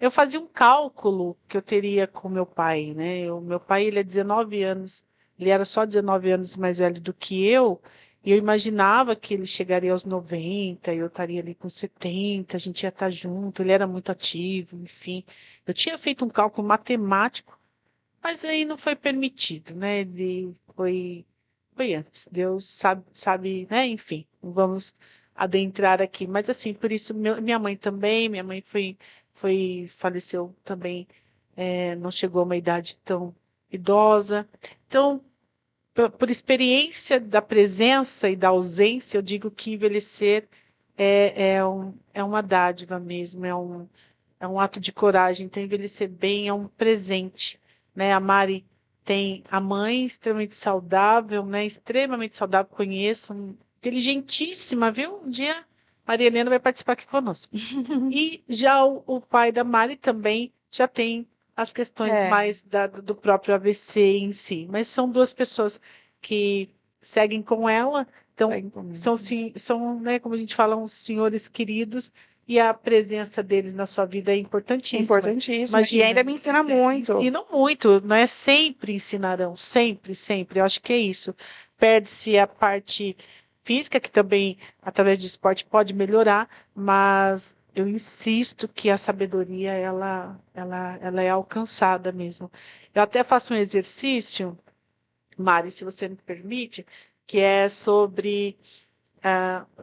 eu fazia um cálculo que eu teria com meu pai, né? Meu pai, ele é 19 anos, ele era só 19 anos mais velho do que eu, e eu imaginava que ele chegaria aos 90, eu estaria ali com 70, a gente ia estar junto, ele era muito ativo, enfim. Eu tinha feito um cálculo matemático, mas aí não foi permitido, né? Ele foi antes. Deus sabe, né? Enfim, não vamos adentrar aqui. Mas assim, por isso, minha mãe também, minha mãe faleceu também, não chegou a uma idade tão idosa. Então, por experiência da presença e da ausência, eu digo que envelhecer é uma dádiva mesmo, é um ato de coragem. Então, envelhecer bem é um presente, né? A Mari tem a mãe extremamente saudável, né? Extremamente saudável, conheço, inteligentíssima, viu? Um dia Maria Helena vai participar aqui conosco. E já o pai da Mari também já tem as questões mais do próprio AVC em si. Mas são duas pessoas que seguem com ela, então são, né, como a gente fala, uns senhores queridos, e a presença deles na sua vida é importantíssima. Importantíssimo. E ainda me ensina muito. E não muito, não é sempre ensinarão, sempre, sempre. Eu acho que é isso. Perde-se a parte física, que também, através de esporte, pode melhorar, mas eu insisto que a sabedoria, ela é alcançada mesmo. Eu até faço um exercício, Mari, se você me permite, que é sobre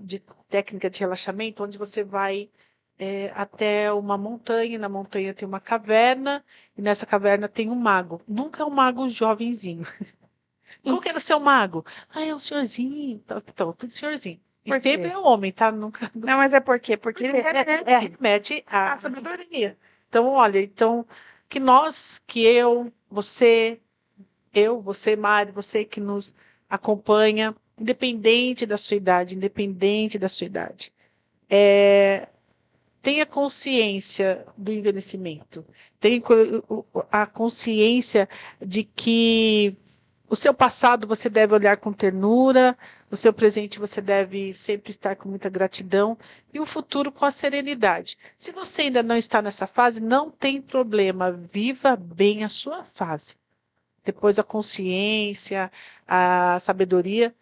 de técnica de relaxamento, onde você vai até uma montanha, na montanha tem uma caverna, e nessa caverna tem um mago. Nunca é um mago jovenzinho. Qual que era o seu mago? Ah, é um senhorzinho. Então, tudo senhorzinho. E sempre é homem, tá? Nunca. Não, mas é por quê? Porque ele remete à sabedoria. Então, olha, que nós, você, Mari, você que nos acompanha, independente da sua idade, tenha consciência do envelhecimento, tenha a consciência de que o seu passado você deve olhar com ternura, o seu presente você deve sempre estar com muita gratidão e o futuro com a serenidade. Se você ainda não está nessa fase, não tem problema, viva bem a sua fase. Depois a consciência, a sabedoria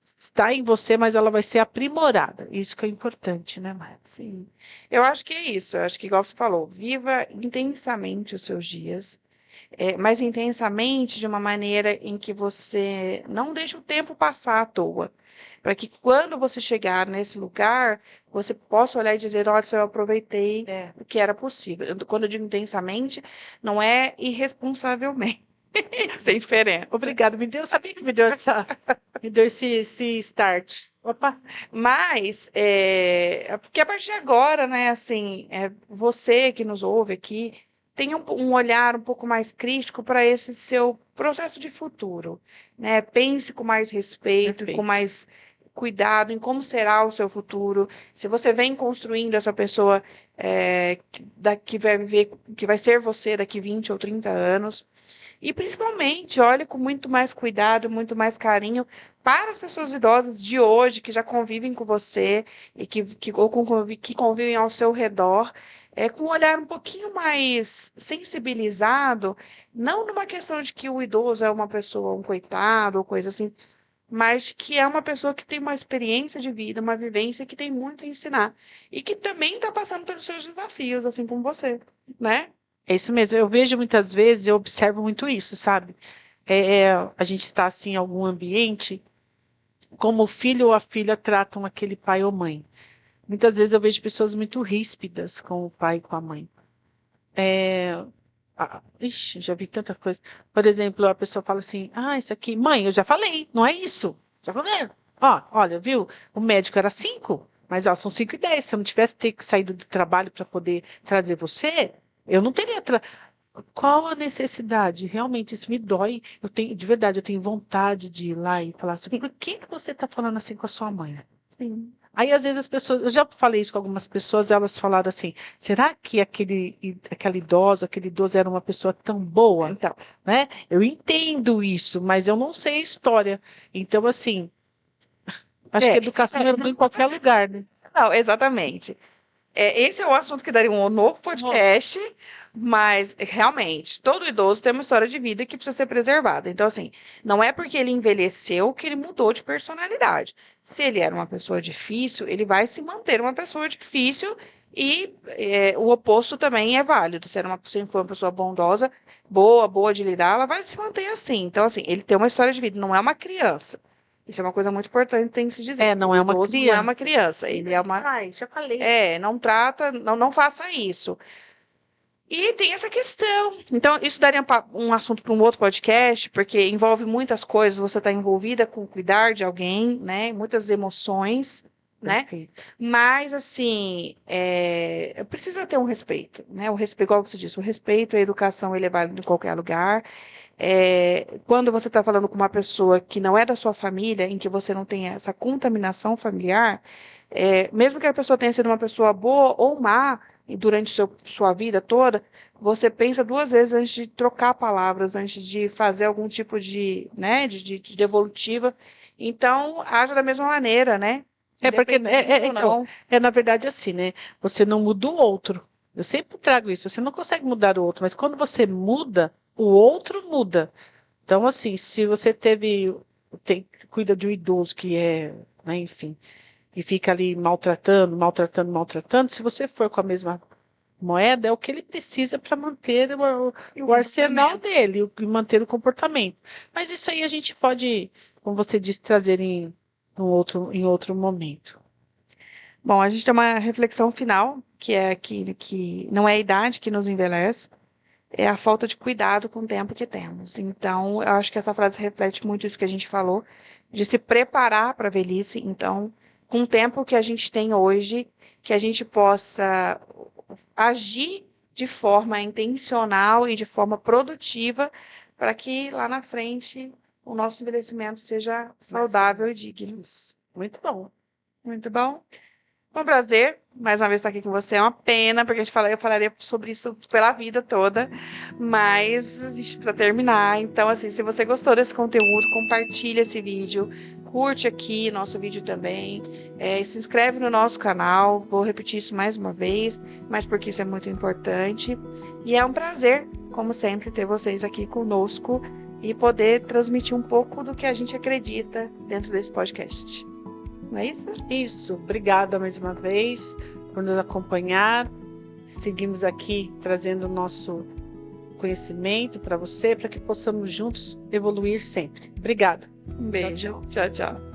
está em você, mas ela vai ser aprimorada. Isso que é importante, né, Maia? Sim. Eu acho que é isso. Eu acho que, igual você falou, viva intensamente os seus dias, mas intensamente de uma maneira em que você não deixe o tempo passar à toa. Para que quando você chegar nesse lugar, você possa olhar e dizer, olha, eu aproveitei o que era possível. Quando eu digo intensamente, não é irresponsavelmente. Sem diferença. Obrigada. Eu sabia que me deu esse start. Opa. Mas, porque a partir de agora, né, assim, você que nos ouve aqui, tenha um olhar um pouco mais crítico para esse seu processo de futuro, né? Pense com mais respeito, com mais cuidado em como será o seu futuro. Se você vem construindo essa pessoa que vai viver, que vai ser você daqui 20 ou 30 anos. E principalmente, olhe com muito mais cuidado, muito mais carinho para as pessoas idosas de hoje que já convivem com você e que convivem ao seu redor, com um olhar um pouquinho mais sensibilizado, não numa questão de que o idoso é uma pessoa, um coitado ou coisa assim, mas que é uma pessoa que tem uma experiência de vida, uma vivência que tem muito a ensinar e que também está passando pelos seus desafios, assim como você, né? É isso mesmo. Eu vejo muitas vezes, eu observo muito isso, sabe? A gente está assim em algum ambiente, como o filho ou a filha tratam aquele pai ou mãe. Muitas vezes eu vejo pessoas muito ríspidas com o pai e com a mãe. Ixi, já vi tanta coisa. Por exemplo, a pessoa fala assim, isso aqui, mãe, eu já falei, não é isso. Já falei. Ó, olha, viu? O médico era 5, mas são 5:10. Se eu não tivesse ter que sair do trabalho para poder trazer você, eu não teria. Qual a necessidade? Realmente, isso me dói. De verdade, eu tenho vontade de ir lá e falar assim, por que você está falando assim com a sua mãe? Sim. Aí, às vezes, as pessoas, eu já falei isso com algumas pessoas, elas falaram assim, será que aquela idosa, aquele idoso era uma pessoa tão boa? Então, Né? Eu entendo isso, mas eu não sei a história. Então, assim, acho que educação é boa em qualquer lugar, né? não, exatamente. Esse é um assunto que daria um novo podcast, mas realmente, todo idoso tem uma história de vida que precisa ser preservada. Então, assim, não é porque ele envelheceu que ele mudou de personalidade. Se ele era uma pessoa difícil, ele vai se manter uma pessoa difícil e o oposto também é válido. Se for uma pessoa bondosa, boa de lidar, ela vai se manter assim. Então, assim, ele tem uma história de vida, não é uma criança. Isso é uma coisa muito importante, tem que se dizer. Não é uma Idoso criança. não é uma criança, ele é uma. Já falei. Não trata, não faça isso. E tem essa questão. Então, isso daria um assunto para um outro podcast, porque envolve muitas coisas. Você está envolvida com cuidar de alguém, né? Muitas emoções, né? Perfeito. Mas, assim, precisa ter um respeito, né? O respeito, igual você disse, o respeito, a educação, ele é válido em qualquer lugar. Quando você está falando com uma pessoa que não é da sua família, em que você não tem essa contaminação familiar, mesmo que a pessoa tenha sido uma pessoa boa ou má durante sua vida toda, você pensa 2 vezes antes de trocar palavras, antes de fazer algum tipo de, né, de devolutiva. Então, haja da mesma maneira, né? Porque Independente ou não. na verdade assim, né? Você não muda o outro. Eu sempre trago isso. Você não consegue mudar o outro, mas quando você muda, o outro muda. Então, assim, se você cuida de um idoso que né, enfim, e fica ali maltratando, se você for com a mesma moeda, é o que ele precisa para manter o arsenal dele, manter o comportamento. Mas isso aí a gente pode, como você disse, trazer em outro momento. Bom, a gente tem uma reflexão final, que é que não é a idade que nos envelhece, é a falta de cuidado com o tempo que temos. Então, eu acho que essa frase reflete muito isso que a gente falou, de se preparar para a velhice. Então, com o tempo que a gente tem hoje, que a gente possa agir de forma intencional e de forma produtiva, para que lá na frente o nosso envelhecimento seja saudável e digno. Muito bom. Muito bom. Foi um prazer, mais uma vez, estar aqui com você. É uma pena, porque eu falaria sobre isso pela vida toda. Mas, para terminar, então, assim, se você gostou desse conteúdo, compartilha esse vídeo, curte aqui nosso vídeo também, se inscreve no nosso canal. Vou repetir isso mais uma vez, mas porque isso é muito importante. E é um prazer, como sempre, ter vocês aqui conosco e poder transmitir um pouco do que a gente acredita dentro desse podcast. Não é isso? Isso. Obrigada mais uma vez por nos acompanhar. Seguimos aqui trazendo o nosso conhecimento para você, para que possamos juntos evoluir sempre. Obrigada. Um beijo. Tchau, tchau.